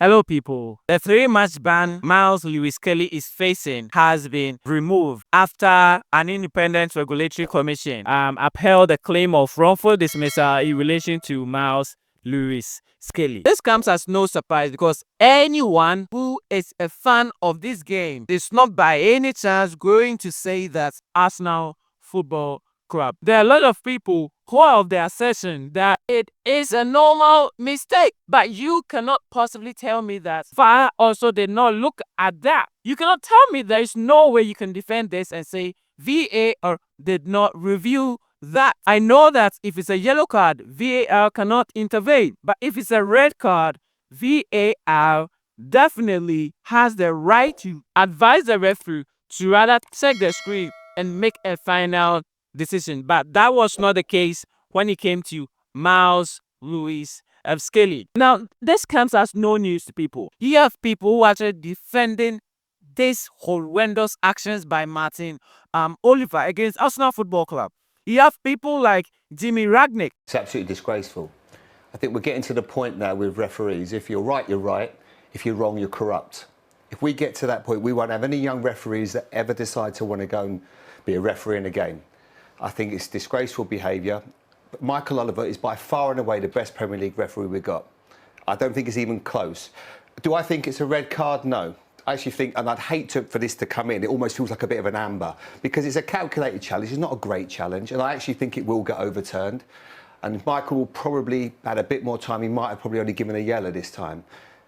Hello, people. The 3-match ban Miles Lewis Kelly is facing has been removed after an independent regulatory commission upheld the claim of wrongful dismissal in relation to Miles Lewis Kelly. This comes as no surprise because anyone who is a fan of this game is not by any chance going to say that Arsenal Football Club. There are a lot of people who are of the assertion that it is a normal mistake, but you cannot possibly tell me that VAR also did not look at that. You cannot tell me there is no way you can defend this and say VAR did not review that. I know that if it's a yellow card, VAR cannot intervene, but if it's a red card, VAR definitely has the right to advise the referee to rather check the screen and make a final decision. But that was not the case when it came to Miles Lewis Kelly. Now, this comes as no news to people. You have people who are actually defending these horrendous actions by Martin Oliver against Arsenal Football Club. You have people like Jimmy Ragnick. It's absolutely disgraceful. I think we're getting to the point now with referees. If you're right, you're right. If you're wrong, you're corrupt. If we get to that point, we won't have any young referees that ever decide to want to go and be a referee in a game. I think it's disgraceful behaviour. But Michael Oliver is by far and away the best Premier League referee we've got. I don't think it's even close. Do I think it's a red card? No. I actually think, and I'd hate for this to come in, it almost feels like a bit of an amber, because it's a calculated challenge. It's not a great challenge, and I actually think it will get overturned. And Michael will probably had a bit more time. He might have probably only given a yellow this time.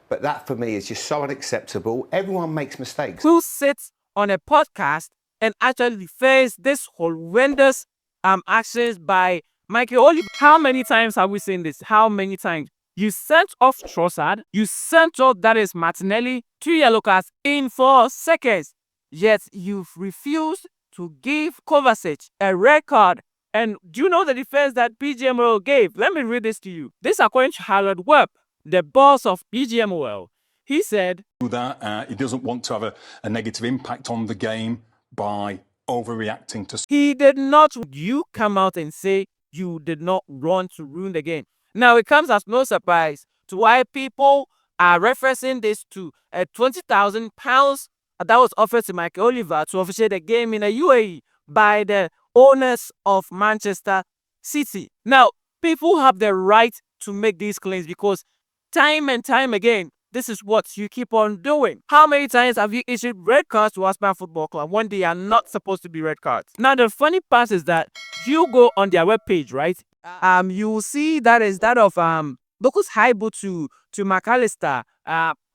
But that, for me, is just so unacceptable. Everyone makes mistakes. Who sits on a podcast and actually face this horrendous actions by Michael Oliver? How many times have we seen this? How many times? You sent off Trossard, you sent off, that is Martinelli, 2 yellow cards in 4 seconds. Yet you've refused to give Kovacic a red card. And do you know the defense that PGMOL gave? Let me read this to you. This according to Harold Webb, the boss of PGMOL. He said that he doesn't want to have a negative impact on the game by overreacting to... He did not. You come out and say you did not want to ruin the game. Now, it comes as no surprise to why people are referencing this to a £20,000 that was offered to Michael Oliver to officiate the game in the UAE by the owners of Manchester City. Now, people have the right to make these claims because time and time again, this is what you keep on doing. How many times have you issued red cards to Arsenal Football Club when they are not supposed to be red cards? Now, the funny part is that you go on their webpage, right? You will see that is that of Lucas Haibu to McAllister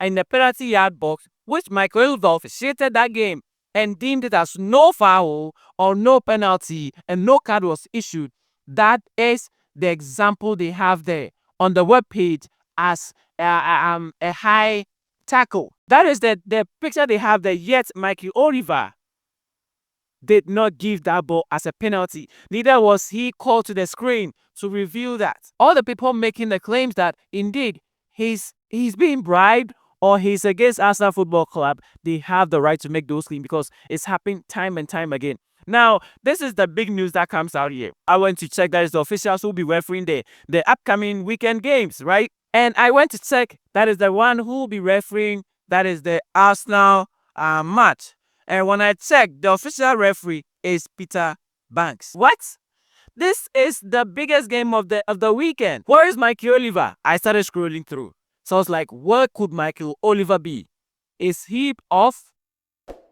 in the penalty yard box, which Michael Oliver officiated that game and deemed it as no foul or no penalty and no card was issued. That is the example they have there on the webpage as a high tackle. That is the picture they have there, yet Michael Oliver did not give that ball as a penalty. Neither was he called to the screen to review that. All the people making the claims that indeed he's being bribed or he's against Arsenal Football Club, they have the right to make those claims because it's happening time and time again. Now, this is the big news that comes out here. I went to check that is the officials who will be refereeing the upcoming weekend games, right? And I went to check that is the one who will be refereeing, that is the Arsenal match. And when I checked, the official referee is Peter Banks. What? This is the biggest game of the weekend. Where is Michael Oliver? I started scrolling through. So I was like, where could Michael Oliver be? Is he off?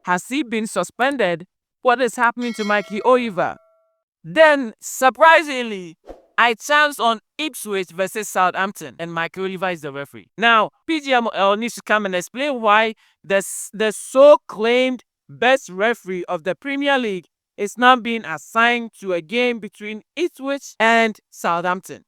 Has he been suspended? What is happening to Michael Oliver? Then, surprisingly, I chanced on Ipswich versus Southampton, and Michael Oliver is the referee. Now, PGMOL needs to come and explain why the so-claimed best referee of the Premier League is now being assigned to a game between Ipswich and Southampton,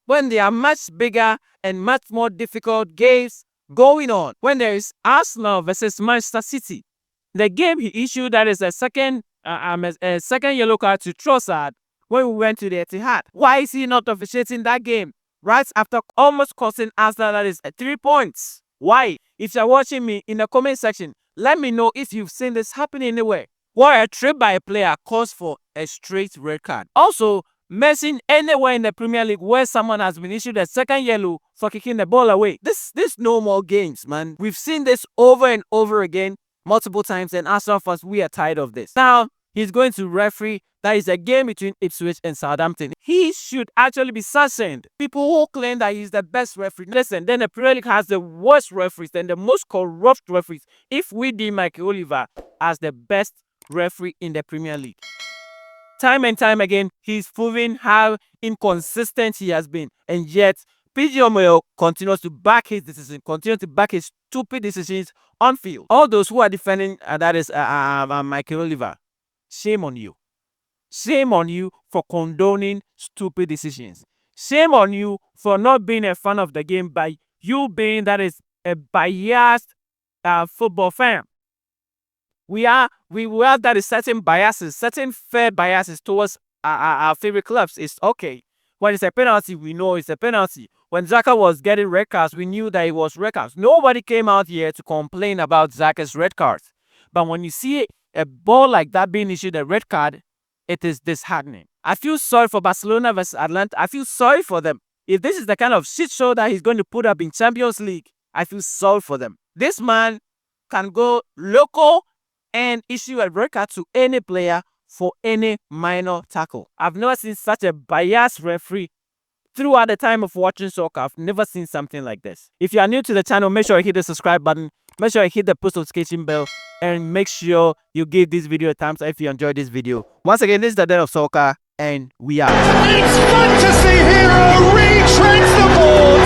when there are much bigger and much more difficult games going on. When there is Arsenal versus Manchester City, the game he issued that is a second yellow card to Trossard when we went to the Etihad. Why is he not officiating that game right after almost costing Arsenal that is 3 points? Why? If you're watching me in the comment section, let me know if you've seen this happen anywhere, where a trip by a player calls for a straight red card. Also, mention anywhere in the Premier League where someone has been issued a second yellow for kicking the ball away. This no more games, man. We've seen this over and over again multiple times, and Arsenal fans, we are tired of this. Now, he's going to referee. That is a game between Ipswich and Southampton. He should actually be sanctioned. People who claim that he's the best referee. Listen, then the Premier League has the worst referees and the most corrupt referees. If we deem Michael Oliver as the best referee in the Premier League, time and time again, he's proving how inconsistent he has been. And yet, PG Omoyo continues to back his decision, continues to back his stupid decisions on field. All those who are defending, that is Michael Oliver, shame on you. Shame on you for condoning stupid decisions. Shame on you for not being a fan of the game by you being that is a biased football fan. We have that is certain biases, certain fair biases towards our favorite clubs. It's okay. When it's a penalty, we know it's a penalty. When Xhaka was getting red cards, we knew that it was red cards. Nobody came out here to complain about Xhaka's red cards. But when you see a ball like that being issued a red card, it is disheartening. I feel sorry for Barcelona versus Atlanta. I feel sorry for them. If this is the kind of shit show that he's going to put up in Champions League, I feel sorry for them. This man can go local and issue a red card to any player for any minor tackle. I've never seen such a biased referee throughout the time of watching soccer. I've never seen something like this. If you are new to the channel, make sure you hit the subscribe button. Make sure you hit the post notification bell. And make sure you give this video a thumbs up if you enjoyed this video. Once again, this is the Den of Soccer, and we are. It's fantasy hero retreads the ball.